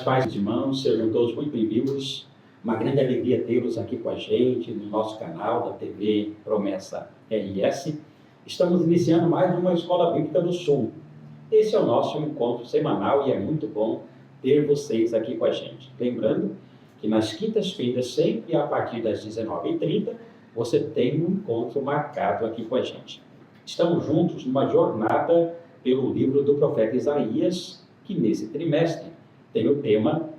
Pais e irmãos, sejam todos muito bem-vindos. Uma grande alegria tê-los aqui com a gente no nosso canal da TV Promessa RS. Estamos iniciando mais uma Escola Bíblica do Sul. Esse é o nosso encontro semanal e é muito bom ter vocês aqui com a gente. Lembrando que nas quintas-feiras, sempre a partir das 19h30, você tem um encontro marcado aqui com a gente. Estamos juntos numa jornada pelo livro do profeta Isaías, que nesse trimestre tem o tema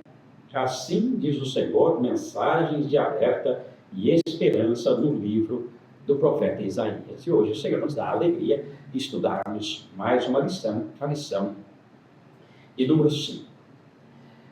Assim diz o Senhor, mensagens de alerta e esperança no livro do profeta Isaías. E hoje o Senhor nos dá a alegria de estudarmos mais uma lição, a lição de número 5.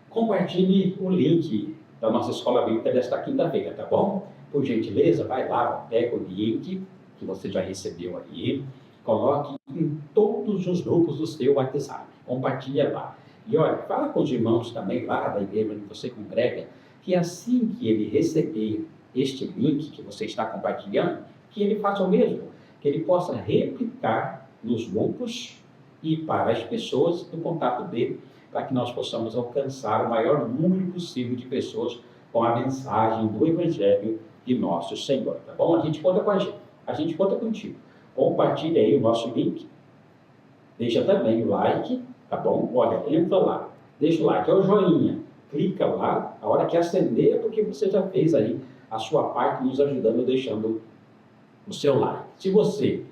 Compartilhe o link da nossa escola bíblica desta quinta-feira, tá bom? Por gentileza, vai lá, pega o link que você já recebeu aí, coloque em todos os grupos do seu WhatsApp, compartilha lá. E olha, fala com os irmãos também lá da igreja onde você congrega, que assim que ele receber este link que você está compartilhando, que ele faça o mesmo, que ele possa replicar nos grupos e para as pessoas do contato dele, para que nós possamos alcançar o maior número possível de pessoas com a mensagem do Evangelho de nosso Senhor, tá bom? A gente conta com a gente, a gente conta contigo. Compartilhe aí o nosso link, deixa também o like, tá bom? Olha, entra lá, deixa o like, é o joinha, clica lá, a hora que acender é porque você já fez aí a sua parte nos ajudando, deixando o seu like. Se você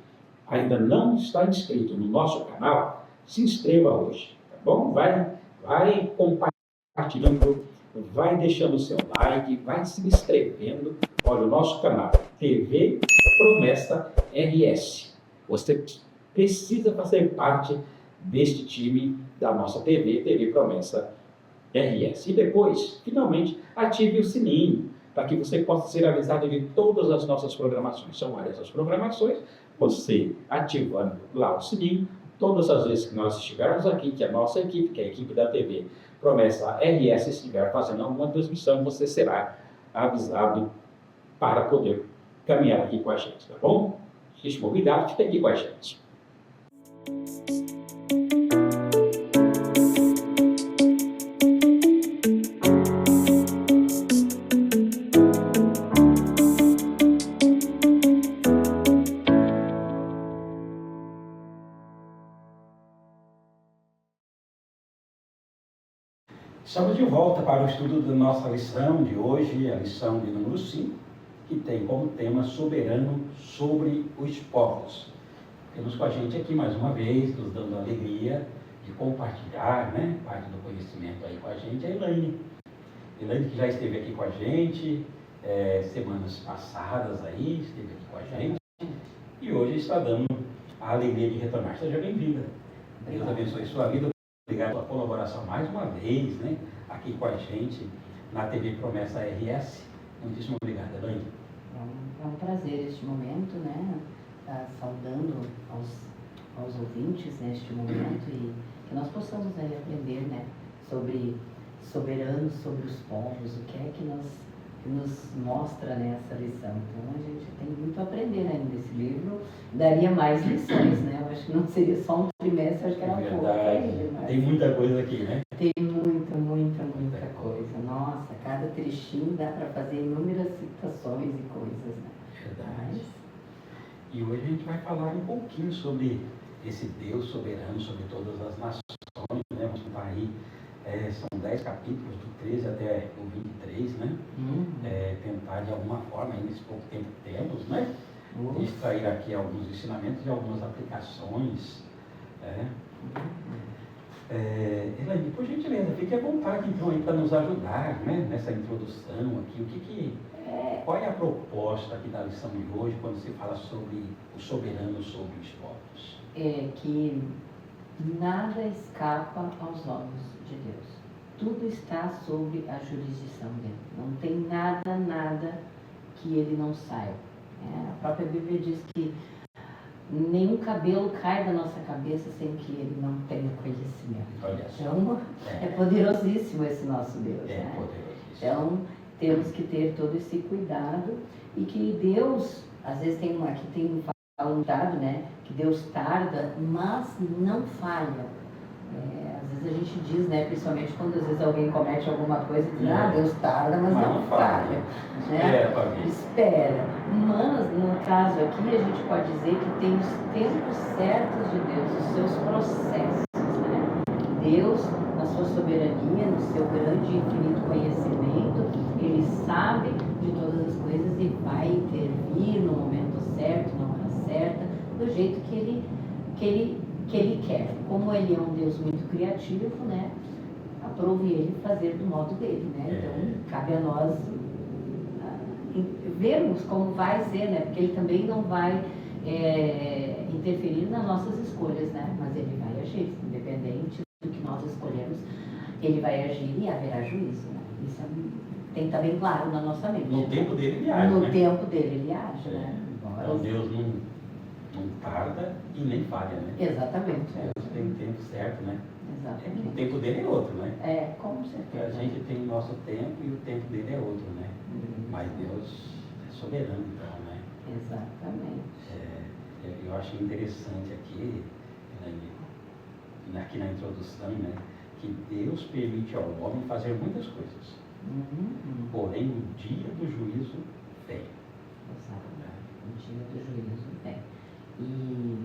ainda não está inscrito no nosso canal, se inscreva hoje, tá bom? Vai compartilhando, vai deixando o seu like, vai se inscrevendo. Olha, o nosso canal, TV Promessa RS. Você precisa fazer parte deste time da nossa TV Promessa RS. E depois, finalmente, ative o sininho, para que você possa ser avisado de todas as nossas programações. São várias as programações, você ativando lá o sininho, todas as vezes que nós estivermos aqui, que a nossa equipe, que é a equipe da TV Promessa RS, estiver fazendo alguma transmissão, você será avisado para poder caminhar aqui com a gente, tá bom? Muitíssimo obrigado, fique aqui com a gente. Estamos de volta para o estudo da nossa lição de hoje, a lição de número 5, que tem como tema soberano sobre os povos. Temos com a gente aqui mais uma vez, nos dando a alegria de compartilhar, né, parte do conhecimento aí com a gente, a Elaine. Elaine que já esteve aqui com a gente, semanas passadas aí, esteve aqui com a gente, e hoje está dando a alegria de retornar. Seja bem-vinda. Deus abençoe sua vida. Obrigado pela colaboração mais uma vez, né, aqui com a gente na TV Promessa RS. Muitíssimo obrigado, Elaine. É um prazer este momento, né, saudando aos ouvintes neste momento e que nós possamos aí aprender, né, sobre soberanos, sobre os povos, o que é que nos mostra nessa lição. Então a gente tem muito a aprender ainda nesse livro. Daria mais lições, né? Eu acho que não seria só um trimestre, acho que era pouco ainda. Mas tem muita coisa aqui, né? Tem muita coisa. Nossa, cada trechinho dá para fazer inúmeras citações e coisas, né? Verdade. E hoje a gente vai falar um pouquinho sobre esse Deus soberano sobre todas as nações, né? Vamos contar aí, são 10 capítulos, do 13 até o 23, né? Tentar de alguma forma, aí nesse pouco tempo que temos, né? Extrair aqui alguns ensinamentos e algumas aplicações. Elaine, por gentileza, fique à vontade então aí para nos ajudar, né, nessa introdução aqui. Qual é a proposta aqui da lição de hoje quando se fala sobre o soberano sobre os povos? É que nada escapa aos olhos de Deus. Tudo está sob a jurisdição dele. Não tem nada que ele não saiba. A própria Bíblia diz que nenhum cabelo cai da nossa cabeça sem que ele não tenha conhecimento. Então, é poderosíssimo esse nosso Deus. Né? Poderosíssimo. Então, temos que ter todo esse cuidado e que Deus, às vezes aqui tem um ditado, né, que Deus tarda, mas não falha. Às vezes a gente diz, né, principalmente quando às vezes alguém comete alguma coisa, diz, Deus tarda, mas não falha. Né? Espera. Mas, no caso aqui, a gente pode dizer que tem os tempos certos de Deus, os seus processos. Né? Deus, na sua soberania, no seu grande e infinito conhecimento, Ele sabe de todas as coisas e vai intervir no momento certo, na hora certa, do jeito que Ele quer. Como Ele é um Deus muito criativo, né? Aprove Ele fazer do modo dele, né? Então, cabe a nós vermos como vai ser, né? Porque Ele também não vai interferir nas nossas escolhas, né? Mas Ele vai agir, independente do que nós escolhemos, Ele vai agir e haverá juízo, né? Isso tem que estar bem claro na nossa mente. No tempo dele Ele age, No tempo dele Ele age, né? Então Deus não tarda e nem falha, né? Exatamente. Deus tem o tempo certo, né? Exatamente. O tempo dele é outro, né? Com certeza. A gente tem o nosso tempo e o tempo dele é outro, né? Mas Deus é soberano, então, né? Exatamente. Eu acho interessante aqui na introdução, né? Que Deus permite ao homem fazer muitas coisas. Porém, o dia do juízo vem. Exatamente. O dia do juízo vem. E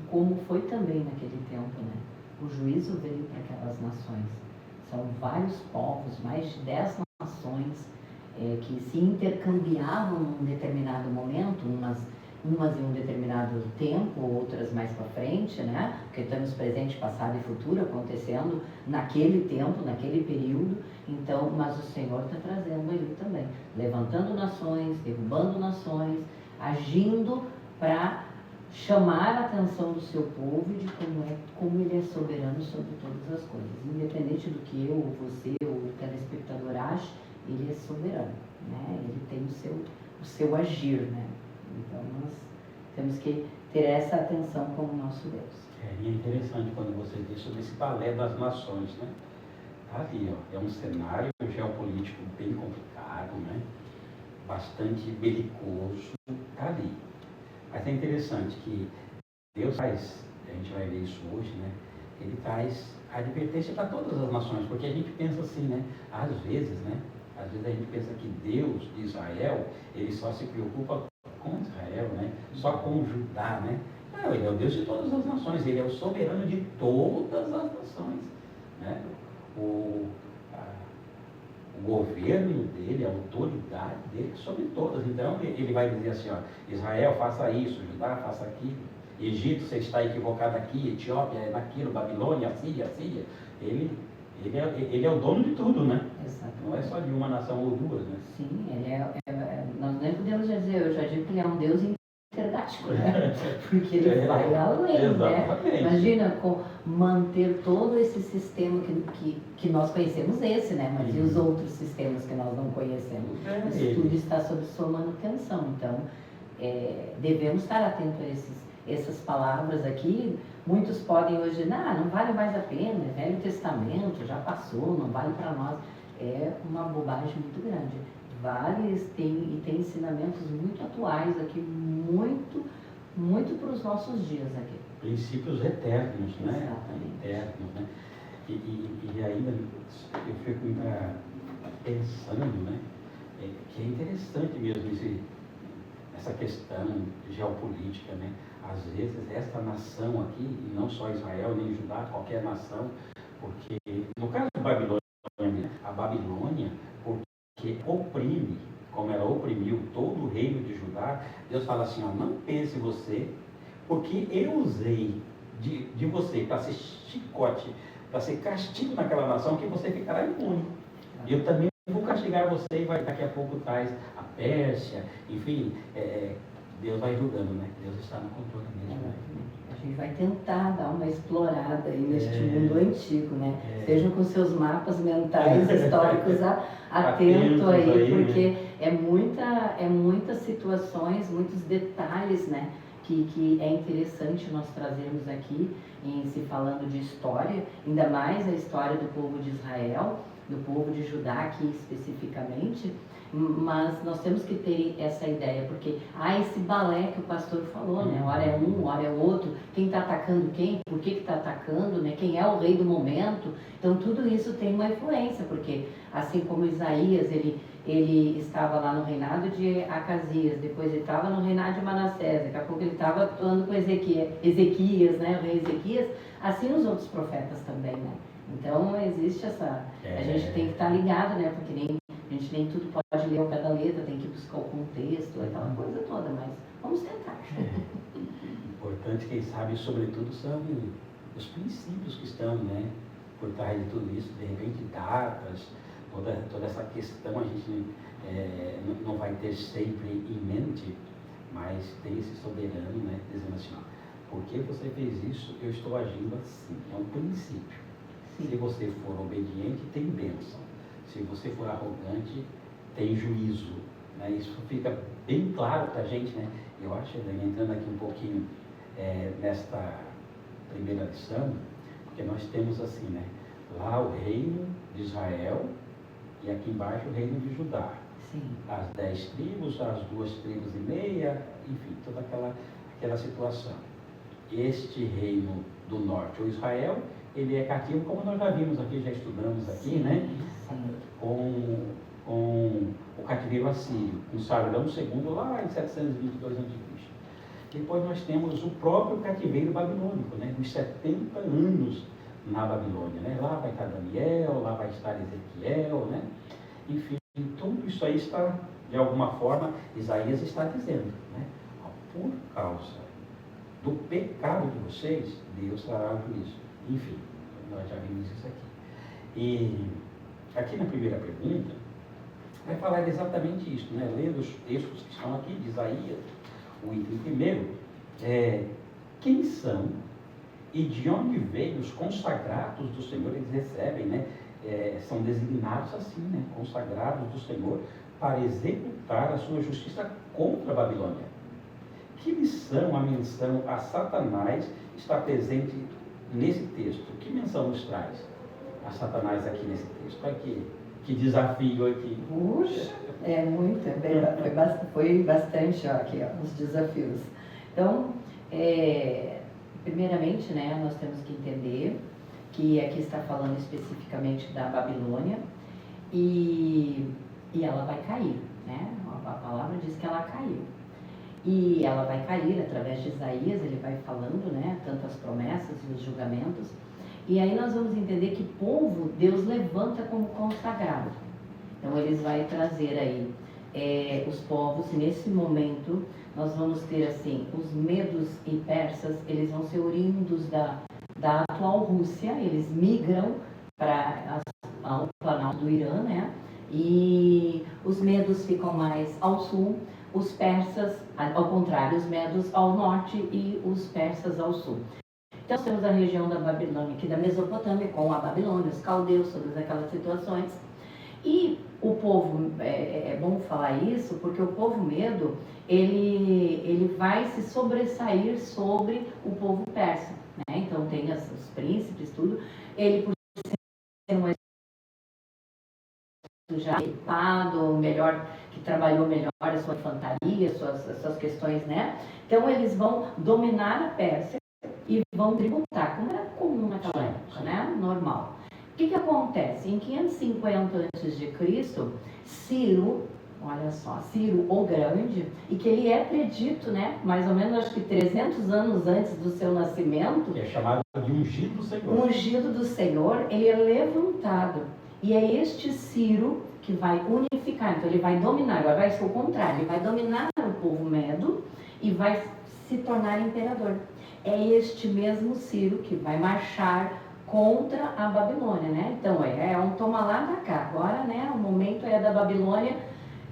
como foi também naquele tempo, né? O juízo veio para aquelas nações. São vários povos, mais de 10 nações que se intercambiavam num determinado momento, umas em um determinado tempo, outras mais para frente, né? Porque estamos presente, passado e futuro acontecendo naquele tempo, naquele período. Então, mas o Senhor está trazendo ele também, levantando nações, derrubando nações, agindo para chamar a atenção do seu povo e de como ele é soberano sobre todas as coisas. Independente do que eu, ou você, ou o telespectador ache, ele é soberano, né? Ele tem o seu agir, né? Então nós temos que ter essa atenção com o nosso Deus. E é interessante quando você diz sobre esse balé das nações, né? Tá ali, ó, é um cenário geopolítico bem complicado, né? Bastante belicoso, tá ali. Mas é interessante que Deus traz, a gente vai ver isso hoje, né? Ele traz a advertência para todas as nações, porque a gente pensa assim, né? Às vezes a gente pensa que Deus de Israel, ele só se preocupa com Israel, né? Só com Judá, né? Não, ele é o Deus de todas as nações, ele é o soberano de todas as nações, né? O governo dele, a autoridade dele é sobre todas. Então ele vai dizer assim, ó, Israel faça isso, Judá faça aquilo, Egito você está equivocado aqui, Etiópia é naquilo, Babilônia, Síria. Ele é o dono de tudo, né? Exatamente. Não é só de uma nação ou duas, né? Sim, nós nem podemos dizer, eu já digo que ele é um Deus intergaláctico, né? Porque ele vai além, né? Imagina manter todo esse sistema que nós conhecemos né? Mas e os outros sistemas que nós não conhecemos? Isso tudo está sob sua manutenção. Então, devemos estar atentos a essas palavras aqui. Muitos podem hoje dizer, não vale mais a pena, é Velho Testamento, já passou, não vale para nós. É uma bobagem muito grande. Tem ensinamentos muito atuais aqui, muito para os nossos dias aqui. Princípios eternos, né? Exatamente. Eternos, né? E ainda eu fico pensando, né? Que é interessante mesmo essa questão geopolítica, né? Às vezes essa nação aqui, e não só Israel nem Judá, qualquer nação, porque no caso da Babilônia, a Babilônia, porque oprime, como ela oprimiu todo o reino de Judá, Deus fala assim, ó, não pense você, porque eu usei de você para ser chicote, para ser castigo naquela nação, que você ficará imune. Eu também vou castigar você e daqui a pouco traz a Pérsia, enfim, Deus vai julgando, né? Deus está no controle mesmo. Né? A gente vai tentar dar uma explorada aí neste mundo antigo, né? Estejam com seus mapas mentais históricos atento aí, porque né? é muitas situações, muitos detalhes, né? Que é interessante nós trazermos aqui, em se falando de história, ainda mais a história do povo de Israel, do povo de Judá aqui especificamente, mas nós temos que ter essa ideia, porque há esse balé que o pastor falou, né? Hora é um, hora é outro, quem está atacando quem, por que está atacando, né? Quem é o rei do momento. Então tudo isso tem uma influência, porque assim como Isaías, ele estava lá no reinado de Acasias, depois ele estava no reinado de Manassés, daqui a pouco ele estava atuando com Ezequias, né? O rei Ezequias, assim os outros profetas também, né? Então existe essa... A gente tem que estar ligado, né? Porque a gente nem tudo pode ler ao pé da letra, tem que buscar o contexto, aquela coisa toda, mas vamos tentar. Importante, quem sabe, sobretudo, são os princípios que estão, né, por trás de tudo isso, de repente datas, toda essa questão a gente não vai ter sempre em mente, mas tem esse soberano, né, dizendo assim, por que você fez isso, eu estou agindo assim, é um princípio. Sim. Se você for obediente, tem bênção. Se você for arrogante, tem juízo. Né? Isso fica bem claro para a gente, né? Eu acho, entrando aqui um pouquinho nesta primeira lição, porque nós temos assim, né? Lá o reino de Israel e aqui embaixo o reino de Judá. Sim. As 10 tribos, as 2 tribos e meia, enfim, toda aquela situação. Este reino do norte, o Israel, ele é cativo, como nós já vimos aqui, já estudamos aqui, sim, né? Sim. Com o cativeiro assírio, com Sargão II lá em 722 a.C. Depois nós temos o próprio cativeiro babilônico, né? Os 70 anos na Babilônia, né? Lá vai estar Daniel, lá vai estar Ezequiel, né? Enfim, tudo isso aí está, de alguma forma, Isaías está dizendo, né? Por causa do pecado de vocês, Deus trará o juízo. Enfim, nós já vimos isso aqui. E aqui na primeira pergunta, vai falar exatamente isso, né? Lendo os textos que estão aqui, de Isaías, o item primeiro, quem são e de onde veio os consagrados do Senhor, eles recebem, né? São designados assim, né? Consagrados do Senhor, para executar a sua justiça contra a Babilônia. Que lição, a menção a Satanás está presente nesse texto? Que menção nos traz a Satanás aqui nesse texto? Olha que desafio aqui. Puxa, foi bastante aqui, os desafios. Então, primeiramente, né, nós temos que entender que aqui está falando especificamente da Babilônia e ela vai cair, né? A palavra diz que ela caiu. E ela vai cair através de Isaías, ele vai falando, né, tanto as promessas e os julgamentos. E aí nós vamos entender que povo Deus levanta como consagrado. Então eles vai trazer aí os povos, e nesse momento nós vamos ter assim, os medos e persas, eles vão ser oriundos da atual Rússia, eles migram para o planalto do Irã, né? E os medos ficam mais ao sul, os persas, ao contrário, os medos ao norte e os persas ao sul. Então, temos a região da Babilônia, aqui da Mesopotâmia, com a Babilônia, os caldeus, todas aquelas situações. E o povo, é bom falar isso, porque o povo medo, ele vai se sobressair sobre o povo persa, né? Então, tem os príncipes, tudo. Ele, por ser um já equipado, melhor, que trabalhou melhor a sua infantaria, suas questões, né? Então, eles vão dominar a Pérsia e vão tributar, como era comum naquela época, né? Normal. O que acontece? Em 550 a.C., Ciro, olha só, Ciro o Grande, e que ele é predito, né? Mais ou menos, acho que 300 anos antes do seu nascimento. Que é chamado de ungido do Senhor. Ungido do Senhor, ele é levantado. E é este Ciro que vai unificar, então ele vai dominar, agora vai ser o contrário, ele vai dominar o povo medo e vai se tornar imperador. É este mesmo Ciro que vai marchar contra a Babilônia, né? Então é um toma lá da cá, agora, né, o momento é da Babilônia,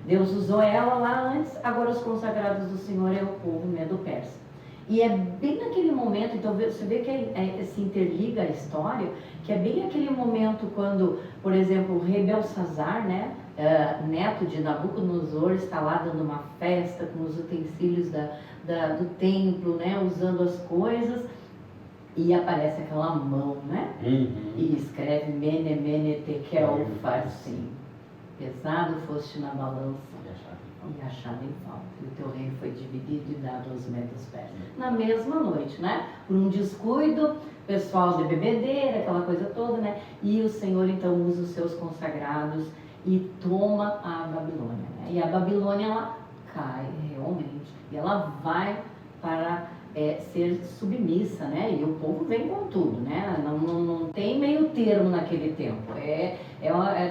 Deus usou ela lá antes, agora os consagrados do Senhor é o povo medo-persa. E é bem naquele momento, então você vê que se interliga a história, que é bem aquele momento quando, por exemplo, o rei Belsazar, né, neto de Nabucodonosor, está lá dando uma festa com os utensílios do templo, né, usando as coisas, e aparece aquela mão, né? E escreve Mene, Mene, Tekel, Upharsin. Pesado foste na balança e achado em falta. E o teu reino foi dividido e dado aos medos persas. Na mesma noite, né? Por um descuido, pessoal de bebedeira, aquela coisa toda, né? E o Senhor então usa os seus consagrados e toma a Babilônia, né? E a Babilônia, ela cai realmente. E ela vai para ser submissa, né? E o povo vem com tudo, né? Não tem meio termo naquele tempo.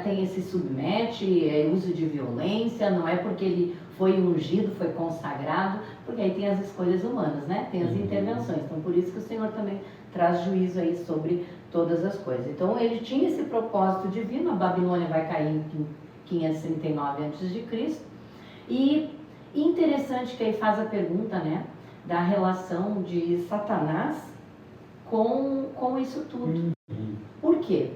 Tem esse submete, uso de violência, não é porque ele foi ungido, foi consagrado, porque aí tem as escolhas humanas, né? Tem as intervenções. Então, por isso que o Senhor também traz juízo aí sobre todas as coisas. Então, ele tinha esse propósito divino. A Babilônia vai cair em 539 a.C. E interessante que aí faz a pergunta, né? Da relação de Satanás com isso tudo. Por quê?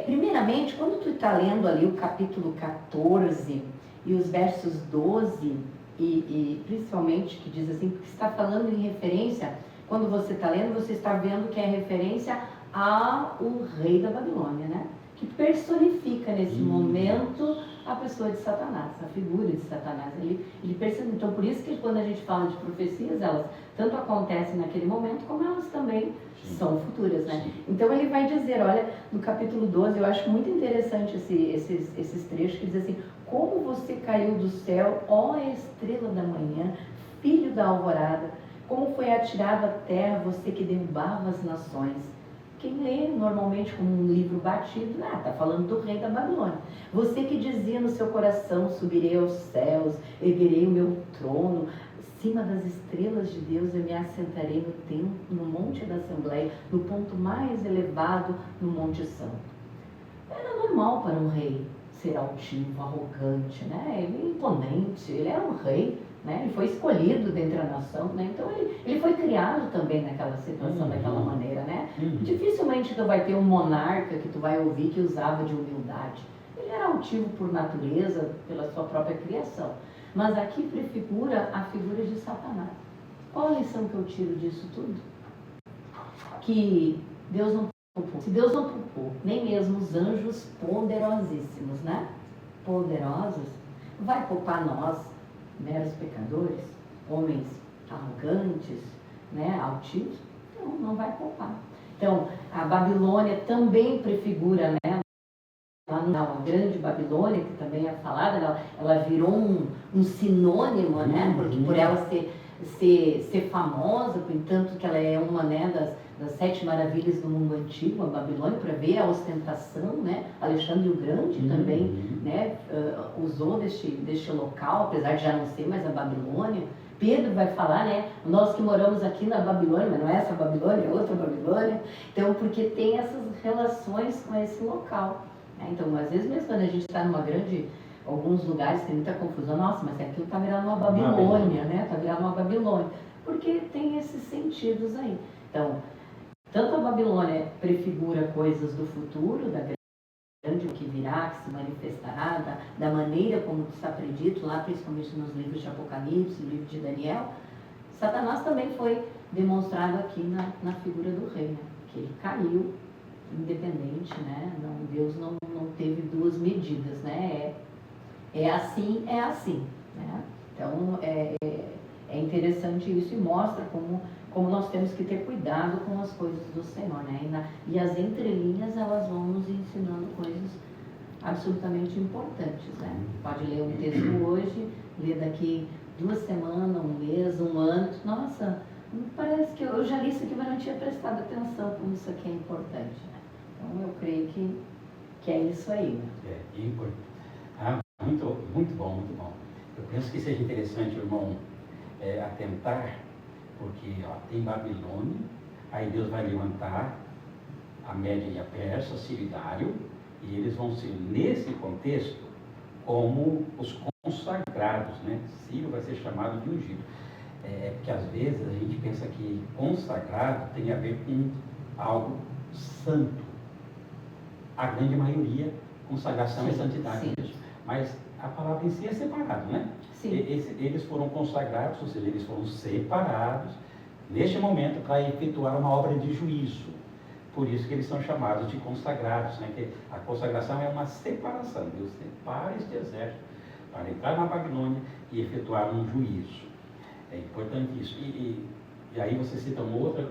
Primeiramente, quando tu está lendo ali o capítulo 14 e os versos 12, e principalmente que diz assim, porque está falando em referência, quando você está lendo, você está vendo que é referência ao rei da Babilônia, né? Que personifica nesse momento a pessoa de Satanás, a figura de Satanás. Ele percebe. Então, por isso que quando a gente fala de profecias, elas tanto acontecem naquele momento, como elas também são futuras, né? Então, ele vai dizer, olha, no capítulo 12, eu acho muito interessante esses trechos, que diz assim: como você caiu do céu, ó estrela da manhã, filho da alvorada, como foi atirado à terra, você que derrubava as nações. Quem lê normalmente como um livro batido, está falando do rei da Babilônia. Você que dizia no seu coração, subirei aos céus, erguerei o meu trono, acima das estrelas de Deus eu me assentarei no templo, no monte da Assembleia, no ponto mais elevado, no Monte Santo. Era normal para um rei ser altivo, arrogante, né? Ele é imponente, ele era um rei, né? Ele foi escolhido dentre a nação, né? Então ele foi criado também naquela situação, daquela maneira, né? Dificilmente tu vai ter um monarca que tu vai ouvir que usava de humildade. Ele era altivo por natureza, pela sua própria criação. Mas aqui prefigura a figura de Satanás. Qual a lição que eu tiro disso tudo? Que Deus não poupou. Se Deus não poupou, nem mesmo os anjos poderosíssimos, né? Poderosos, vai poupar nós, meros pecadores, homens arrogantes, né, altivos? Não vai poupar. Então, a Babilônia também prefigura, né, a grande Babilônia, que também é falada, ela virou um sinônimo, né, porque por ela ser famosa, tanto que ela é uma, né, das 7 maravilhas do mundo antigo, a Babilônia, para ver a ostentação, né? Alexandre o Grande também, né, usou deste local, apesar de já não ser mais a Babilônia. Pedro vai falar, né, nós que moramos aqui na Babilônia, mas não é essa Babilônia, é outra Babilônia. Então, porque tem essas relações com esse local, né? Então, às vezes mesmo quando a gente está alguns lugares tem muita confusão, nossa, mas aquilo está virando uma Babilônia, né? Está virando uma Babilônia, porque tem esses sentidos aí. Então, tanto a Babilônia prefigura coisas do futuro, da grande que virá, que se manifestará, da maneira como está predito lá, principalmente nos livros de Apocalipse, no livro de Daniel. Satanás também foi demonstrado aqui na figura do rei, né? Que ele caiu independente, né? Deus não teve duas medidas, né? É assim, né? Então, é interessante isso e mostra como nós temos que ter cuidado com as coisas do Senhor, né? E as entrelinhas, elas vão nos ensinando coisas absolutamente importantes, né? Pode ler um texto hoje, ler daqui 2 semanas, 1 mês, 1 ano. Nossa, parece que eu já li isso aqui, mas não tinha prestado atenção como isso aqui é importante, né? Então, eu creio que é isso aí, né? É importante. Muito, muito bom, muito bom. Eu penso que seja interessante, irmão, atentar, porque tem Babilônia, aí Deus vai levantar a Média e a Pérsia, Sírio e Dário, e eles vão ser, nesse contexto, como os consagrados, né? Sírio vai ser chamado de ungido. Porque às vezes a gente pensa que consagrado tem a ver com algo santo. A grande maioria, consagração é santidade mesmo. Mas a palavra em si é separado, né? Sim. Eles foram consagrados, ou seja, eles foram separados neste momento, para efetuar uma obra de juízo. Por isso que eles são chamados de consagrados, né? Que a consagração é uma separação. Deus separa este exército para entrar na Babilônia e efetuar um juízo. É importante isso. E aí você cita uma outra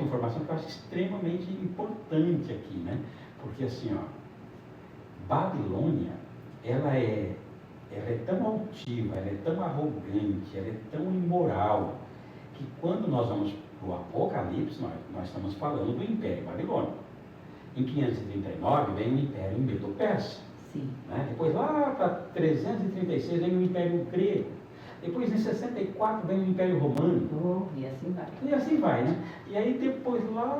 informação que eu acho extremamente importante aqui, né? Porque assim, ó, Babilônia, ela é tão altiva, ela é tão arrogante, ela é tão imoral, que quando nós vamos para o Apocalipse, nós estamos falando do Império Babilônico. Em 539 vem o Império Medo-Persa. Né? Depois lá para 336 vem o Império Grego. Depois em 64 vem o Império Romano. E assim vai. E assim vai, né? E aí depois lá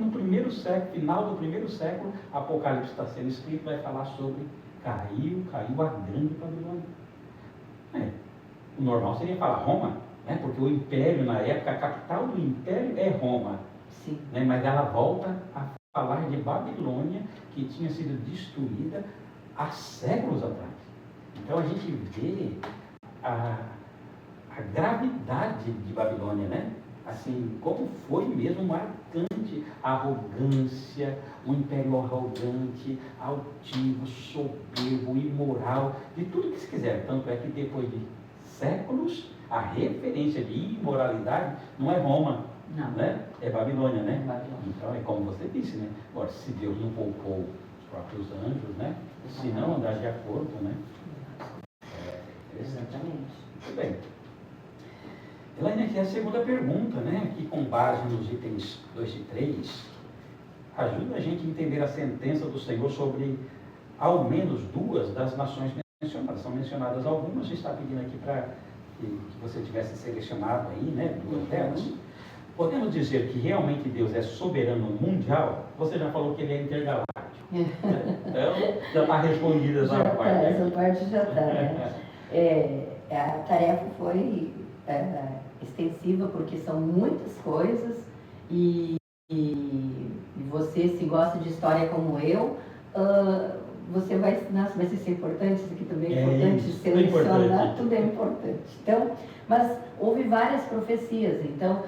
no primeiro século, final do primeiro século, Apocalipse está sendo escrito, vai falar sobre caiu a grande Babilônia. O normal seria falar Roma, né? Porque o império na época, a capital do império é Roma. Sim. Né? Mas ela volta a falar de Babilônia, que tinha sido destruída há séculos atrás. Então a gente vê a gravidade de Babilônia, né? Assim, como foi mesmo marcante a arrogância, um império arrogante, altivo, soberbo, imoral, de tudo que se quiser. Tanto é que depois de séculos, a referência de imoralidade não é Roma, não. Né? É Babilônia, né? Babilônia. Então é como você disse, né? Agora, se Deus não poupou os próprios anjos, né? Se não andar de acordo, né? Exatamente. Muito bem. Elaine, aqui é a segunda pergunta, né? Que com base nos itens 2 e 3, ajuda a gente a entender a sentença do Senhor sobre ao menos duas das nações mencionadas. São mencionadas algumas, a gente está pedindo aqui para que você tivesse selecionado aí, né? Duas delas. Podemos dizer que realmente Deus é soberano mundial? Você já falou que ele é intergaláctico. Então, já está respondida essa parte. Essa parte já está, né? A tarefa foi extensiva, porque são muitas coisas e você, se gosta de história como eu, você vai se isso é importante, isso aqui também é importante, isso, selecionar, tudo é importante. Então, mas houve várias profecias, então,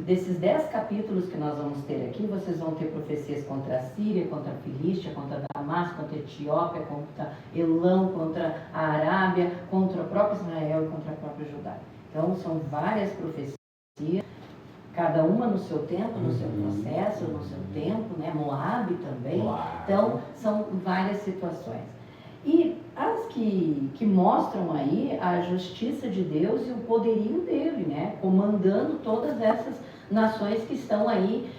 desses 10 capítulos que nós vamos ter aqui, vocês vão ter profecias contra a Síria, contra a Filístia, contra Damasco, contra a Etiópia, contra Elão, contra a Arábia, contra o próprio Israel e contra a própria Judá. Então, são várias profecias, cada uma no seu tempo, no seu processo, no seu tempo, né? Moabe também. Então, são várias situações. E as que mostram aí a justiça de Deus e o poderio dele, né? Comandando todas essas nações que estão aí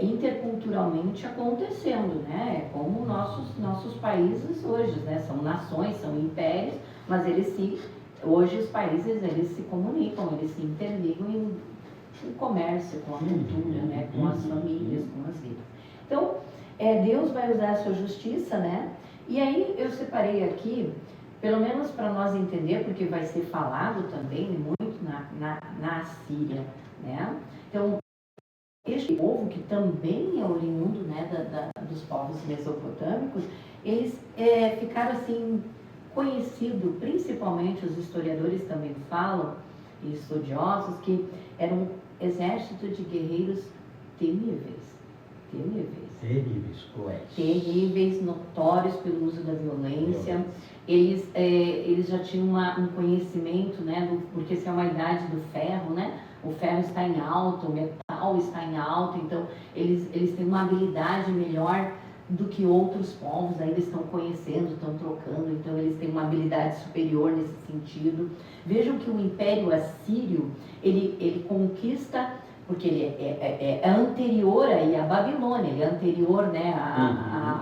interculturalmente acontecendo, né? Como nossos países hoje, né? São nações, são impérios, mas hoje os países, eles se comunicam, eles se interligam em comércio, com a cultura, né? Com as famílias, com as vidas. Então, Deus vai usar a sua justiça, né? E aí eu separei aqui, pelo menos para nós entender, porque vai ser falado também muito na Síria, né? Então, este povo, que também é oriundo, né, dos povos mesopotâmicos, eles ficaram assim conhecidos, principalmente os historiadores também falam, e estudiosos, que era um exército de guerreiros temíveis. Terríveis, notórios pelo uso da violência. Eles já tinham um conhecimento, né, porque essa é uma idade do ferro, né? O ferro está em alta, o metal está em alta, então eles têm uma habilidade melhor do que outros povos, aí eles estão conhecendo, estão trocando, então eles têm uma habilidade superior nesse sentido. Vejam que o Império Assírio, ele conquista, porque ele é anterior aí à Babilônia, ele é anterior, né,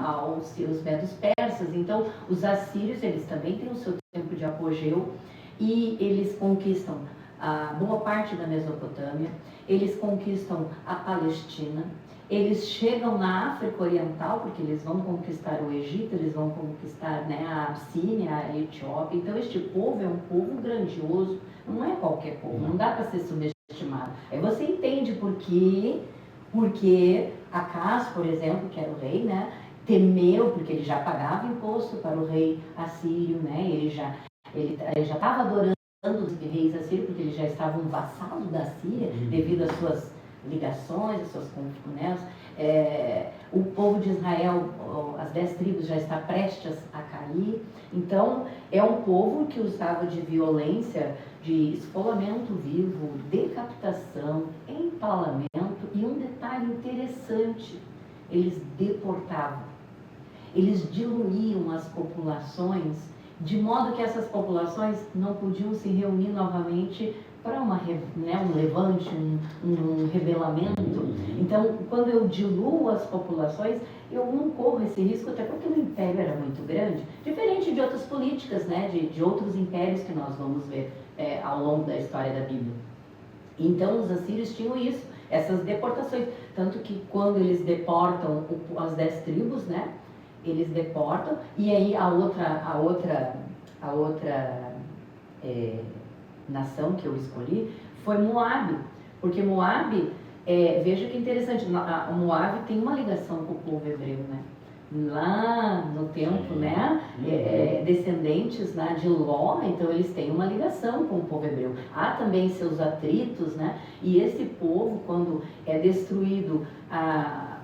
aos medos persas. Então os assírios, eles também têm o seu tempo de apogeu e eles conquistam a boa parte da Mesopotâmia, eles conquistam a Palestina, eles chegam na África Oriental, porque eles vão conquistar o Egito, eles vão conquistar, né, a Abissínia, a Etiópia. Então este povo é um povo grandioso, não é qualquer povo, não dá para ser subestimado. Aí você entende porque Acaz, por exemplo, que era o rei, né, temeu, porque ele já pagava imposto para o rei assírio, né, ele já estava adorando dos reis assírios, porque eles já estavam vassalos da Síria, devido às suas ligações, às suas confusões. O povo de Israel, as 10 tribos, já está prestes a cair. Então, é um povo que usava de violência, de esfolamento vivo, decapitação, empalamento e um detalhe interessante, eles deportavam. Eles diluíam as populações, de modo que essas populações não podiam se reunir novamente para um levante, um rebelamento. Então, quando eu diluo as populações, eu não corro esse risco, até porque o império era muito grande, diferente de outras políticas, né, de outros impérios que nós vamos ver ao longo da história da Bíblia. Então, os assírios tinham isso, essas deportações, tanto que quando eles deportam as 10 tribos, né, eles deportam, e aí a outra nação que eu escolhi foi Moabe, porque Moabe, veja que interessante, Moabe tem uma ligação com o povo hebreu, né? Lá no tempo, né, descendentes, né, de Ló, então eles têm uma ligação com o povo hebreu. Há também seus atritos, né, e esse povo, quando é destruído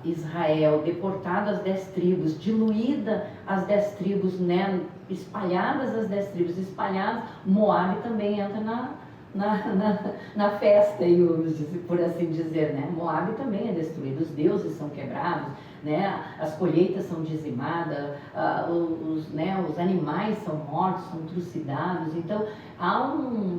Israel, deportado as 10 tribos, diluída as 10 tribos, né, espalhadas as 10 tribos, espalhadas, Moabe também entra na festa, por assim dizer, né? Moabe também é destruído, os deuses são quebrados, né? As colheitas são dizimadas, os animais são mortos, são trucidados. Então,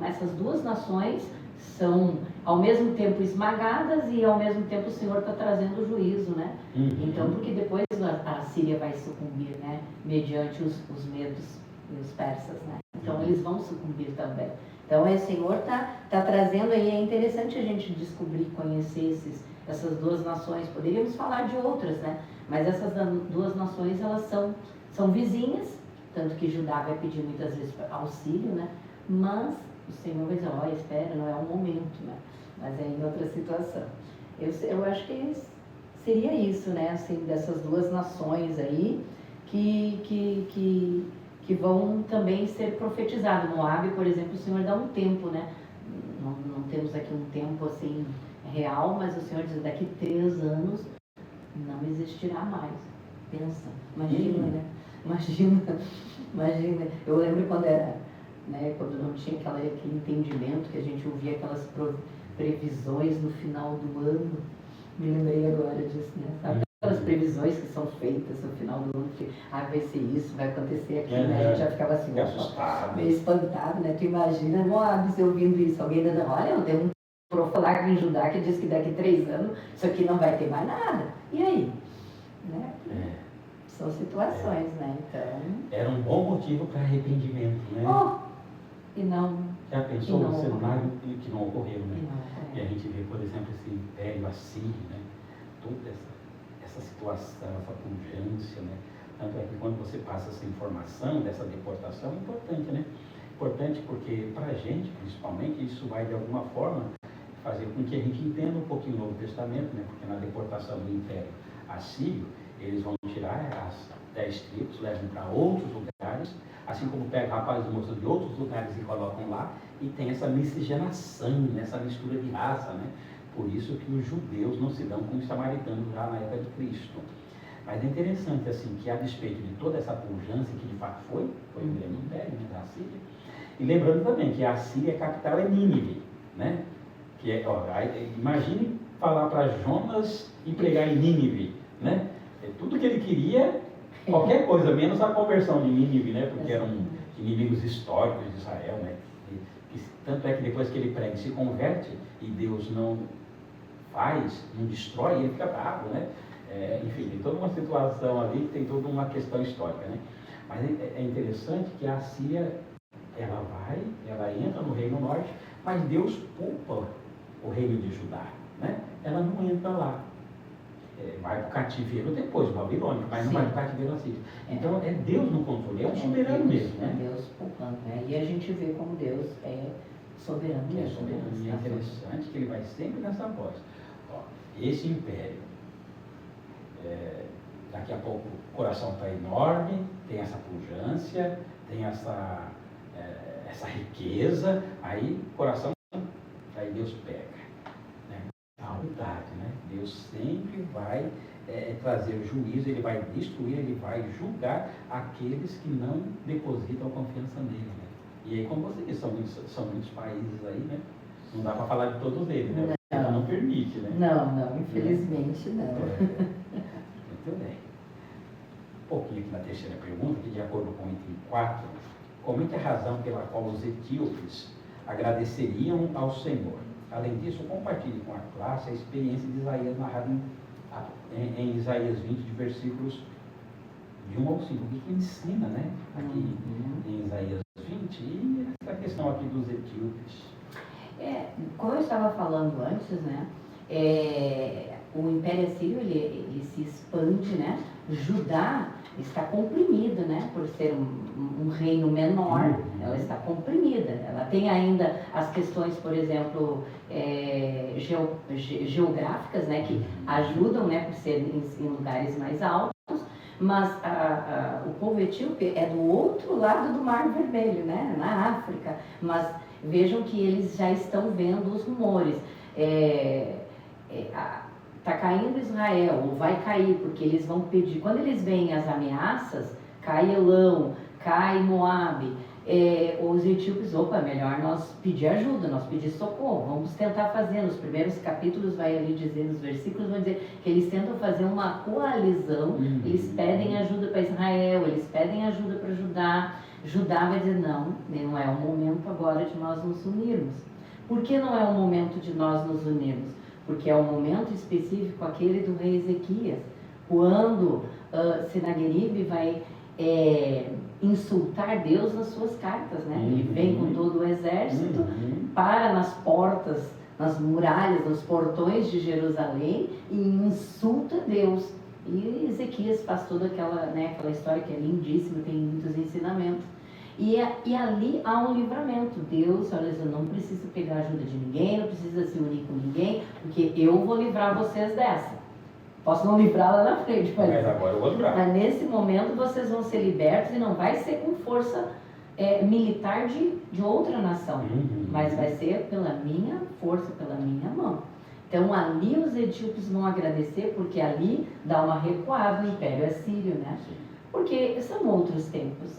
essas duas nações são ao mesmo tempo esmagadas e ao mesmo tempo o Senhor está trazendo o juízo, né? Então, porque depois a Síria vai sucumbir, né? Mediante os medos e os persas, né? Então eles vão sucumbir também. Então o Senhor está trazendo aí, é interessante a gente descobrir, conhecer essas duas nações. Poderíamos falar de outras, né? Mas essas duas nações, elas são vizinhas, tanto que Judá vai pedir muitas vezes auxílio, né? Mas o Senhor vai dizer, olha, espera, não é o momento, né? Mas é em outra situação. Eu acho que seria isso, né? Assim, dessas duas nações aí que vão também ser profetizadas. Moabe, por exemplo, o Senhor dá um tempo, né? Não temos aqui um tempo assim real, mas o Senhor diz, daqui 3 anos não existirá mais. Pensa, imagina, né? Imagina. Eu lembro quando era, né, quando não tinha aquele entendimento, que a gente ouvia aquelas previsões no final do ano. Me lembrei agora disso, né? Sabe aquelas previsões que são feitas no final do ano, que vai ser isso, vai acontecer aquilo, né? A gente já ficava assim, meio espantado, né? Tu imagina, você ouvindo isso, alguém dando, olha, eu tenho um profilário em Judá que diz que daqui 3 anos isso aqui não vai ter mais nada. E aí? Né? São situações, né? Então... Era um bom motivo para arrependimento, né? E não... Já pensou no cenário que não ocorreu, né? E a gente vê, por exemplo, esse império assírio, né? Toda essa situação, essa pujança, né? Tanto é que quando você passa essa informação dessa deportação, é importante, né? Importante porque, para a gente, principalmente, isso vai, de alguma forma, fazer com que a gente entenda um pouquinho o Novo Testamento, né? Porque na deportação do Império Assírio, eles vão tirar as 10 tribos, levam para outros lugares, assim como pegam rapazes e moças de outros lugares e colocam lá, e tem essa miscigenação, né? Essa mistura de raça, né? Por isso que os judeus não se dão com os samaritanos já na época de Cristo. Mas é interessante, assim, que a despeito de toda essa pujança, que de fato foi o grande império, né, da Síria, e lembrando também que a Síria, a capital é Nínive, né? Que imagine falar para Jonas e pregar em Nínive, né? Tudo que ele queria, qualquer coisa, menos a conversão de Nínive, né? Porque eram inimigos históricos de Israel, né? Tanto é que depois que ele prega e se converte, e Deus não destrói, ele fica bravo, né? Enfim, tem toda uma situação ali, tem toda uma questão histórica, né? Mas é interessante que a Síria, ela entra no Reino Norte, mas Deus poupa o reino de Judá, né? Ela não entra lá. Vai para o cativeiro depois, babilônico, mas não vai para o cativeiro assírio. Então é Deus no controle, é um soberano mesmo, né? Deus poupando, né? E a gente vê como Deus é soberano mesmo. É soberano, e é interessante que ele vai sempre nessa voz. Esse império, daqui a pouco o coração está enorme, tem essa pujança, tem essa essa riqueza, aí o coração, aí Deus pega. Né? A unidade, né? Deus sempre vai trazer o juízo, ele vai destruir, ele vai julgar aqueles que não depositam confiança nele. Né? E aí, como você disse, são muitos países aí, né? Não dá para falar de todos eles, né? Não permite, né? Não, infelizmente não. Muito bem. Um pouquinho aqui na terceira pergunta, que de acordo com o item 4, comente a razão pela qual os etíopes agradeceriam ao Senhor. Além disso, compartilhe com a classe a experiência de Isaías narrada em Isaías 20, de versículos de 1 ao 5. O que ensina, né? Aqui em Isaías 20, e essa questão aqui dos etíopes. Como eu estava falando antes, né? O Império Assírio ele se expande, né? Judá está comprimida, né? Por ser um reino menor, ela está comprimida. Ela tem ainda as questões, por exemplo, geográficas, né? Que ajudam, né? Por ser em lugares mais altos. Mas o povo etíope é do outro lado do Mar Vermelho, né? Na África. Mas vejam que eles já estão vendo os rumores. Está caindo Israel, ou vai cair, porque eles vão pedir. Quando eles veem as ameaças, cai Elão, cai Moabe, os etíopes, melhor nós pedir ajuda, nós pedir socorro, vamos tentar fazer. Nos primeiros capítulos vai ali dizer, nos versículos vão dizer que eles tentam fazer uma coalizão, eles pedem ajuda para Israel, eles pedem ajuda para Judá. Judá vai dizer, não é o momento agora de nós nos unirmos. Por que não é o momento de nós nos unirmos? Porque é o momento específico, aquele do rei Ezequias, quando Senaqueribe vai insultar Deus nas suas cartas, né? Ele vem com todo o exército, para nas portas, nas muralhas, nos portões de Jerusalém e insulta Deus. E Ezequias faz toda aquela história que é lindíssima, tem muitos ensinamentos. E ali há um livramento. Deus, olha, eu não preciso pegar ajuda de ninguém, não precisa se unir com ninguém, porque eu vou livrar vocês dessa. Posso não livrar lá na frente, mas agora eu vou livrar. Mas nesse momento vocês vão ser libertos e não vai ser com força militar de outra nação, mas vai ser pela minha força, pela minha mão. Então ali os etíopes vão agradecer, porque ali dá uma recuada no Império Assírio, né? Porque são outros tempos.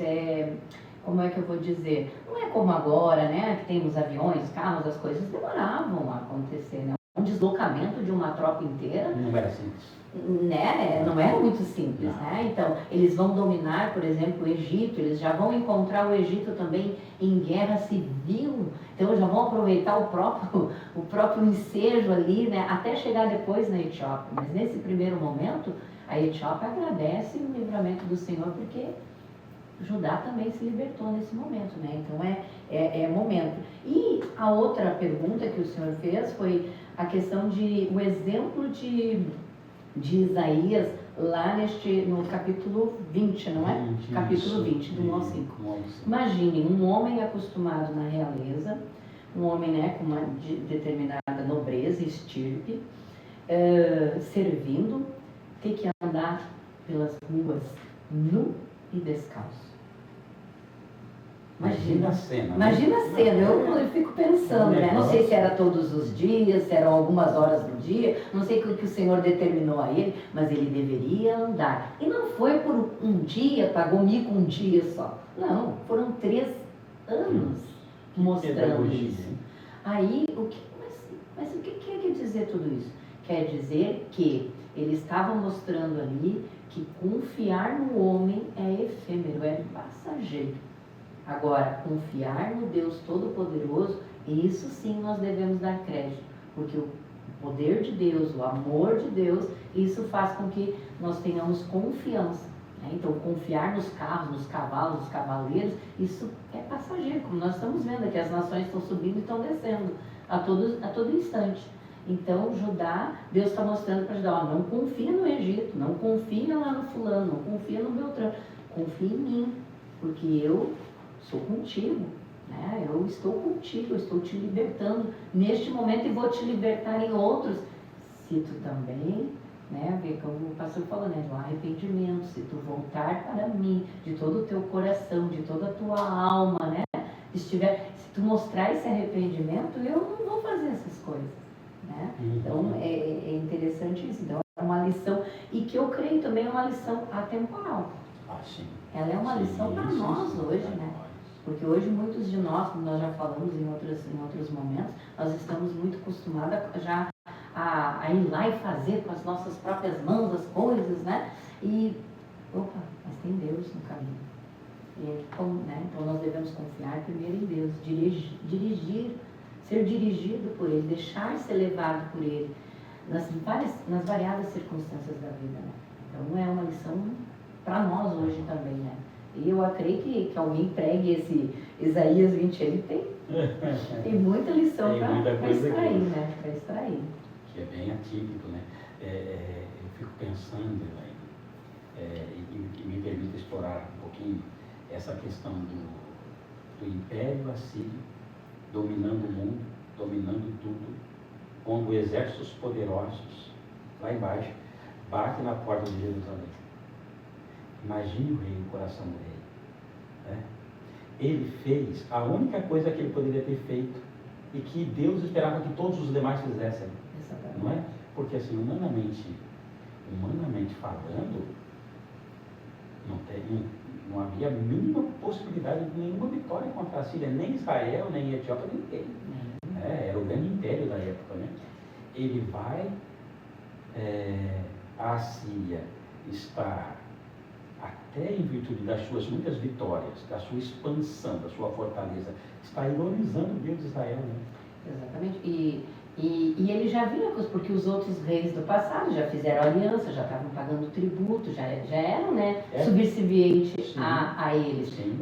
Como é que eu vou dizer? Não é como agora, né? Que temos aviões, carros, as coisas demoravam a acontecer, né? Um deslocamento de uma tropa inteira. Não era simples. Né? Não era muito simples, né? Então, eles vão dominar, por exemplo, o Egito, eles já vão encontrar o Egito também em guerra civil, então já vão aproveitar o próprio ensejo ali, né? Até chegar depois na Etiópia. Mas nesse primeiro momento, a Etiópia agradece o livramento do Senhor, porque Judá também se libertou nesse momento, né? Então é momento. E a outra pergunta que o Senhor fez foi a questão o exemplo de Isaías lá no capítulo 20, não é? Capítulo 20, do 1 ao 5. Imagine um homem acostumado na realeza, um homem, né, com uma determinada nobreza, estirpe, servindo, ter que andar pelas ruas nu e descalço. Imagina a cena. Imagina a cena, eu fico pensando, né? Não sei se era todos os dias, se eram algumas horas do dia, não sei o que o Senhor determinou a ele, mas ele deveria andar. E não foi por um dia, pagou mico um dia só. Não, foram 3 anos mostrando isso. Aí, mas o que quer dizer tudo isso? Quer dizer que ele estava mostrando ali que confiar no homem é efêmero, é passageiro. Agora, confiar no Deus Todo-Poderoso, isso sim nós devemos dar crédito, porque o poder de Deus, o amor de Deus, isso faz com que nós tenhamos confiança. Né? Então, confiar nos carros, nos cavalos, nos cavaleiros, isso é passageiro, como nós estamos vendo aqui, as nações estão subindo e estão descendo a todo instante. Então, Judá, Deus está mostrando para Judá, não confia no Egito, não confia lá no fulano, não confia no Beltrano, confia em mim, porque eu sou contigo, né? Eu estou contigo, eu estou te libertando neste momento e vou te libertar em outros, se tu também, né, ver como o pastor falou, né, do arrependimento, se tu voltar para mim, de todo o teu coração, de toda a tua alma, né, se tu mostrar esse arrependimento, eu não vou fazer essas coisas, né? Então é interessante isso. Então é uma lição, e que eu creio também é uma lição atemporal. Sim. Ela é uma lição para nós hoje, né? Porque hoje muitos de nós, como nós já falamos em outros momentos, nós estamos muito acostumados já a ir lá e fazer com as nossas próprias mãos as coisas, né? E, mas tem Deus no caminho. Então nós devemos confiar primeiro em Deus, dirigir, ser dirigido por Ele, deixar ser levado por Ele nas variadas circunstâncias da vida, né? Então é uma lição para nós hoje também, né? E eu acredito que alguém pregue esse Isaías 20, ele tem muita lição para extrair, né? Para extrair. Que é bem atípico, né? Eu fico pensando, e me permite explorar um pouquinho essa questão do Império Assírio dominando o mundo, dominando tudo, quando exércitos poderosos, lá embaixo, batem na porta de Jerusalém. Imagine o rei, o coração do rei. Né? Ele fez a única coisa que ele poderia ter feito e que Deus esperava que todos os demais fizessem. Exatamente. Não é? Porque assim, humanamente falando, não havia a mínima possibilidade de nenhuma vitória contra a Síria, nem Israel, nem Etiópia, nem ninguém. Era o grande império da época. Né? Ele vai, a Síria está, até em virtude das suas muitas vitórias, da sua expansão, da sua fortaleza, está ironizando Deus de Israel. Né? Exatamente. E ele já vinha, porque os outros reis do passado já fizeram aliança, já estavam pagando tributo, já eram, né, subservientes a eles. Sim.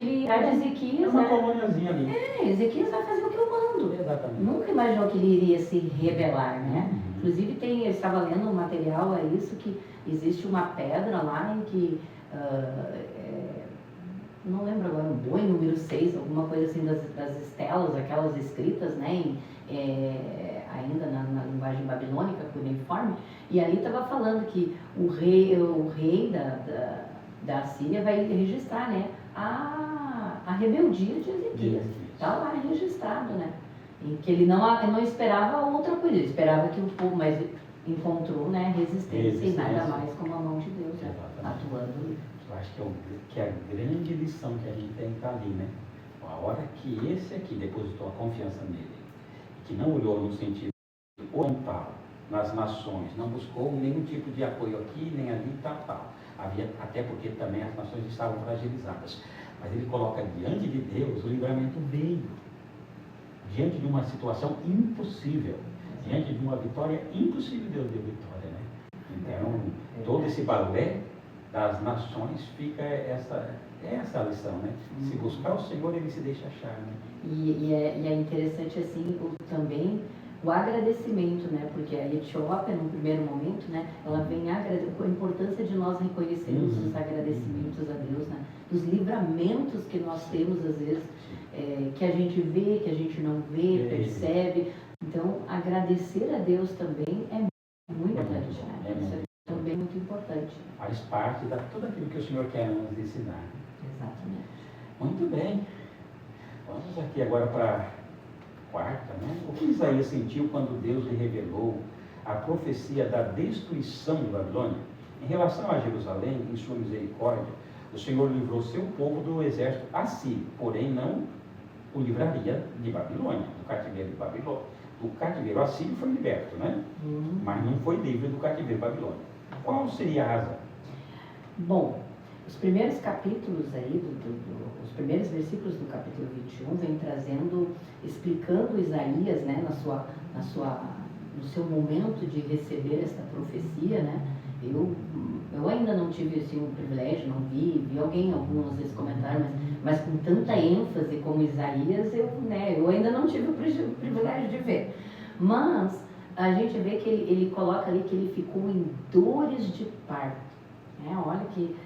Ele era Ezequias, uma colôniazinha ali. Ezequias vai fazer o que eu mando. Exatamente. Nunca imaginou que ele iria se rebelar, né? Inclusive eu estava lendo um material a isso, que existe uma pedra lá em que, não lembro agora, um boi número 6, alguma coisa assim das estelas, aquelas escritas, né, ainda na linguagem babilônica, cuneiforme, e ali estava falando que o rei da Síria vai registrar, né, a rebeldia de Ezequias. Está lá registrado, né? Em que ele não esperava outra coisa, ele esperava que o povo, mas encontrou, né, resistência e nada mais como a mão de Deus, né, atuando. Eu acho que a grande lição que a gente tem está ali, né? A hora que esse aqui depositou a confiança nele, que não olhou no sentido horizontal, nas nações, não buscou nenhum tipo de apoio aqui, nem ali, tal. Até porque também as nações estavam fragilizadas. Mas ele coloca diante de Deus, o livramento veio. Diante de uma situação impossível, diante de uma vitória impossível, Deus deu vitória, né? Então, todo esse balé das nações fica essa lição, né? Se buscar o Senhor, Ele se deixa achar, né? E é interessante, assim, também o agradecimento, né? Porque a Etiópia, no primeiro momento, né? Ela vem a importância de nós reconhecermos os agradecimentos a Deus, né? Dos livramentos que nós temos, às vezes, que a gente vê, que a gente não vê, percebe. Então, agradecer a Deus também é muito importante, né? Isso é também muito importante. Faz parte de tudo aquilo que o Senhor quer nos ensinar. Exatamente. Muito bem. Vamos aqui agora para a quarta, né? O que Isaías sentiu quando Deus lhe revelou a profecia da destruição de Babilônia? Em relação a Jerusalém, em sua misericórdia, o Senhor livrou seu povo do exército assírio, porém não o livraria de Babilônia, do cativeiro de Babilônia. O cativeiro assírio foi liberto, né? Mas não foi livre do cativeiro babilônico. Qual seria a razão? Bom, os primeiros capítulos aí, os primeiros versículos do capítulo 21 vem trazendo, explicando Isaías, né, no seu momento de receber essa profecia, né? Eu ainda não tive assim, um privilégio, não vi algumas vezes comentar, mas com tanta ênfase como Isaías, eu ainda não tive o privilégio de ver. Mas a gente vê que ele coloca ali que ele ficou em dores de parto. Né? Olha que...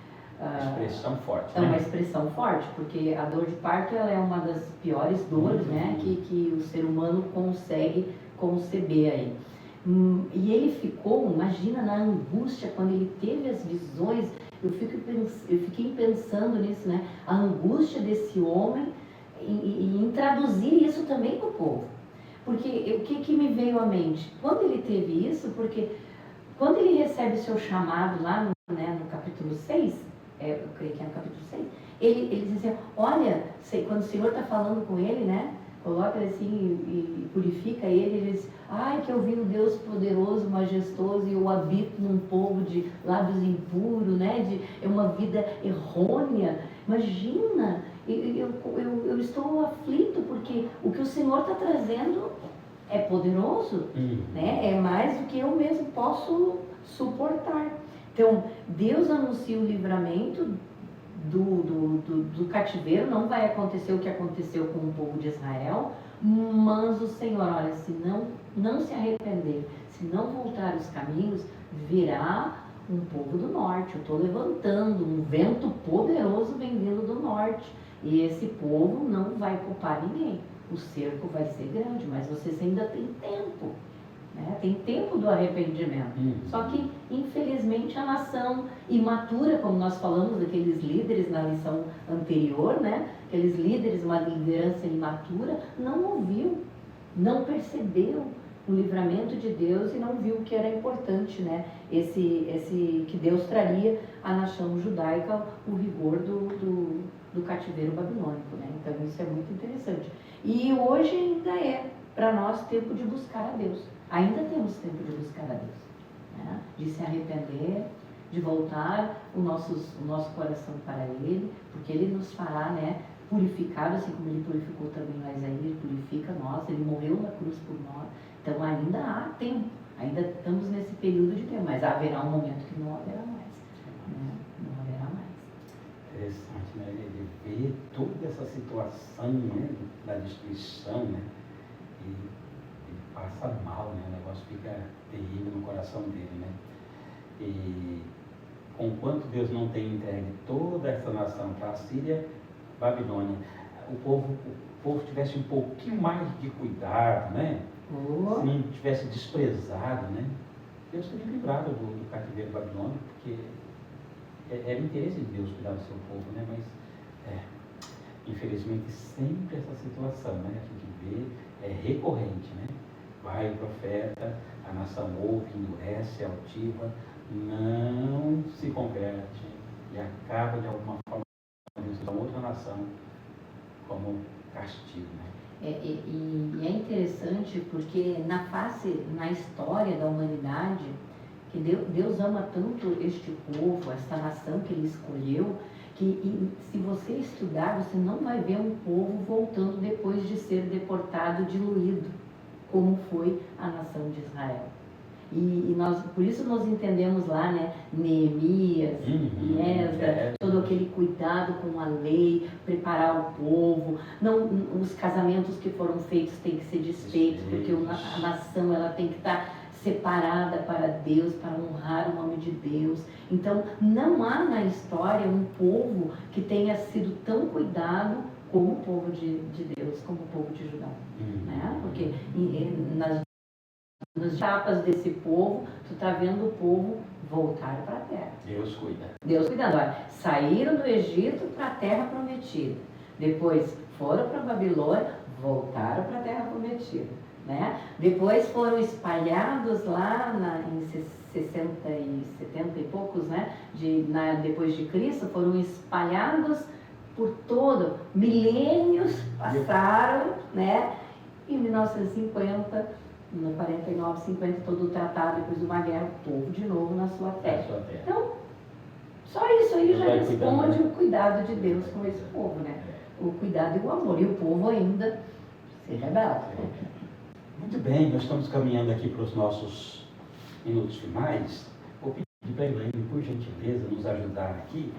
expressão forte. É uma expressão forte, porque a dor de parto ela é uma das piores dores, né, que o ser humano consegue conceber aí. E ele ficou, imagina, na angústia, quando ele teve as visões, eu fiquei pensando nisso, né? A angústia desse homem em traduzir isso também para o povo. Porque o que me veio à mente? Quando ele teve isso, porque quando ele recebe o seu chamado lá no capítulo 6, eu creio que é no capítulo 6, ele diz assim, olha, quando o Senhor está falando com ele, né? Coloca ele assim e purifica ele diz, ai, que eu vi um Deus poderoso, majestoso, e eu habito num povo de lábios impuros, né? É uma vida errônea. Imagina, eu estou aflito, porque o que o Senhor está trazendo é poderoso, né? É mais do que eu mesmo posso suportar. Então, Deus anuncia o livramento do cativeiro, não vai acontecer o que aconteceu com o povo de Israel, mas o Senhor, olha, se não se arrepender, se não voltar os caminhos, virá um povo do norte. Eu estou levantando um vento poderoso vem vindo do norte, e esse povo não vai poupar ninguém. O cerco vai ser grande, mas vocês ainda têm tempo. Né? Tem tempo do arrependimento. Só que, infelizmente, a nação imatura, como nós falamos daqueles líderes na lição anterior, né? Aqueles líderes, uma liderança imatura, não ouviu, não percebeu o livramento de Deus e não viu que era importante, né? Que Deus traria à nação judaica o rigor do cativeiro babilônico, né? Então isso é muito interessante. E hoje ainda é para nós tempo de buscar a Deus. Ainda temos tempo de buscar a Deus, né? De se arrepender, de voltar o nosso coração para Ele, porque Ele nos fará, né, purificado, assim como Ele purificou também nós aí, Ele purifica nós, Ele morreu na cruz por nós. Então ainda há tempo, ainda estamos nesse período de tempo, mas haverá um momento que não haverá mais, né? Não haverá mais. Interessante, né? Ele vê toda essa situação, né, da destruição, né? E ele passa mal, né? O negócio fica terrível no coração dele, né? E conquanto Deus não tem entregue toda essa nação para a Síria, Babilônia, o povo tivesse um pouquinho mais de cuidado, né? Se não tivesse desprezado, né? Deus teria livrado do cativeiro babilônico, porque era interesse de Deus cuidar do seu povo, né? Mas, infelizmente, sempre essa situação, né? A gente vê, é recorrente, né? Vai o profeta, a nação ouve, endurece, altiva, não se converte e acaba de alguma forma com outra nação como castigo, né? E é interessante porque na história da humanidade, que Deus ama tanto este povo, esta nação que Ele escolheu, que se você estudar, você não vai ver um povo voltando depois de ser deportado, diluído, como foi a nação de Israel. E por isso nós entendemos lá, né, Neemias, Esdras, todo aquele cuidado com a lei, preparar o povo, os casamentos que foram feitos têm que ser desfeitos, porque a nação ela tem que estar separada para Deus, para honrar o nome de Deus. Então não há na história um povo que tenha sido tão cuidado como o povo de Deus, como o povo de Judá, né? Porque nas etapas desse povo, tu está vendo o povo voltar para a terra. Deus cuida. Deus cuidando. Olha, saíram do Egito para a terra prometida. Depois foram para a Babilônia, voltaram para a terra prometida. Né? Depois foram espalhados lá em 60 e 70 e poucos, né? Depois de Cristo, foram espalhados por todo. Milênios passaram, né? Em 1950... no 49, 50, todo o tratado, depois de uma guerra, o povo de novo na sua terra. Então, só isso aí já responde o cuidado de Deus com esse povo, né? O cuidado e o amor. E o povo ainda se rebela. Muito bem, nós estamos caminhando aqui para os nossos minutos finais. Vou pedir para a Elaine, por gentileza, nos ajudar aqui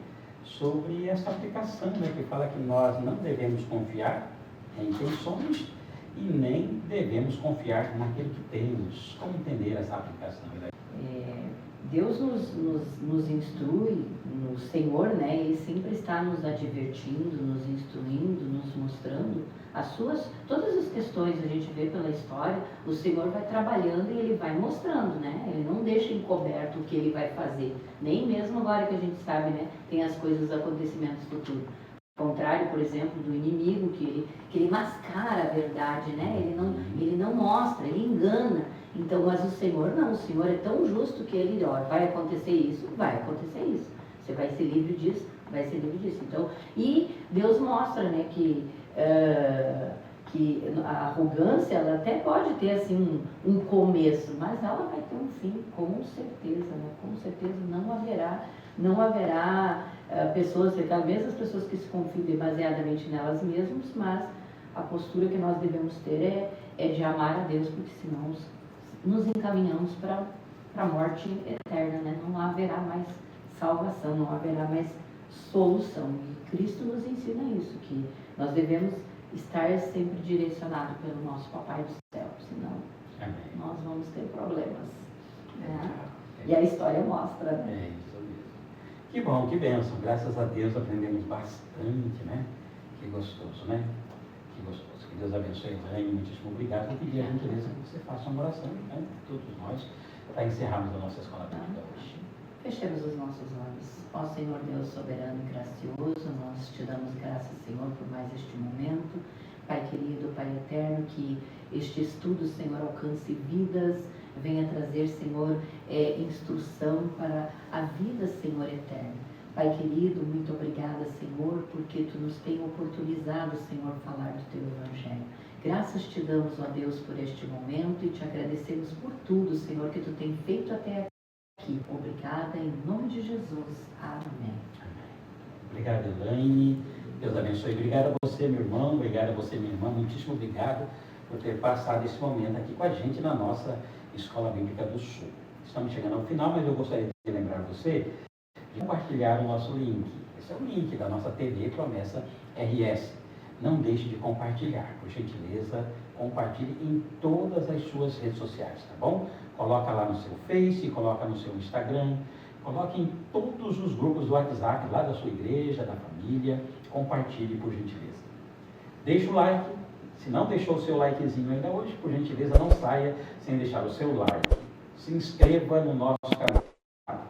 sobre essa aplicação, né, que fala que nós não devemos confiar em quem somos e nem devemos confiar naquilo que temos. Como entender essa aplicação? Deus nos instrui, no Senhor, né? Ele sempre está nos advertindo, nos instruindo, nos mostrando todas as questões a gente vê pela história, o Senhor vai trabalhando e Ele vai mostrando, né? Ele não deixa encoberto o que Ele vai fazer, nem mesmo agora que a gente sabe, né? Tem as coisas, os acontecimentos futuros. Ao contrário, por exemplo, do inimigo, que ele mascara a verdade, né? Ele não mostra, ele engana. Então, mas o Senhor não, o Senhor é tão justo que Ele, ó, vai acontecer isso, vai acontecer isso. Você vai ser livre disso, vai ser livre disso. Então, e Deus mostra, né, que a arrogância, ela até pode ter assim um começo, mas ela vai ter um fim, com certeza, né? Com certeza não haverá pessoas, talvez as pessoas que se confiam demasiadamente nelas mesmas, mas a postura que nós devemos ter é de amar a Deus, porque senão nos encaminhamos para a morte eterna, né? Não haverá mais salvação, não haverá mais solução. E Cristo nos ensina isso, que nós devemos estar sempre direcionados pelo nosso Papai do céu, senão nós vamos ter problemas, né? E a história mostra, né? É isso mesmo. Que bom, que bênção. Graças a Deus aprendemos bastante, né? Que gostoso, né? Que gostoso. Que Deus abençoe, Elaine. Muitíssimo obrigado. Eu pedi a gentileza que você faça uma oração, né? Todos nós, para encerrarmos a nossa escola bíblica hoje. Fechemos os nossos olhos. Ó Senhor Deus soberano e gracioso, nós te damos graças, Senhor, por mais este momento. Pai querido, Pai eterno, que este estudo, Senhor, alcance vidas, venha trazer, Senhor, instrução para a vida, Senhor, eterna. Pai querido, muito obrigada, Senhor, porque Tu nos tem oportunizado, Senhor, falar do Teu Evangelho. Graças te damos, ó Deus, por este momento e te agradecemos por tudo, Senhor, que Tu tem feito até aqui. Obrigada, em nome de Jesus. Amém. Obrigado, Elaine. Deus abençoe. Obrigado a você, meu irmão. Obrigado a você, minha irmã. Muitíssimo obrigado por ter passado esse momento aqui com a gente na nossa Escola Bíblica do Sul. Estamos chegando ao final, mas eu gostaria de lembrar você de compartilhar o nosso link. Esse é o link da nossa TV Promessa RS. Não deixe de compartilhar, por gentileza, compartilhe em todas as suas redes sociais, tá bom? Coloca lá no seu Face, coloca no seu Instagram, coloque em todos os grupos do WhatsApp, lá da sua igreja, da família, compartilhe, por gentileza. Deixe o like, se não deixou o seu likezinho ainda hoje, por gentileza, não saia sem deixar o seu like. Se inscreva no nosso canal,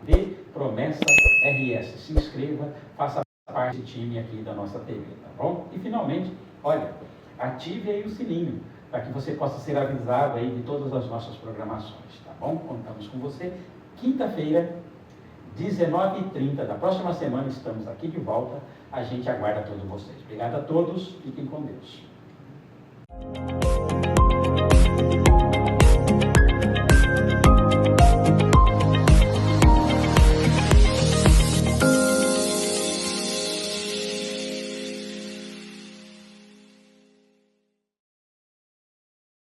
de Promessa RS, se inscreva, faça parte desse time aqui da nossa TV, tá bom? E finalmente, olha, ative aí o sininho, para que você possa ser avisado aí de todas as nossas programações, tá bom? Contamos com você. Quinta-feira, 19h30 da próxima semana, estamos aqui de volta. A gente aguarda todos vocês. Obrigado a todos. Fiquem com Deus.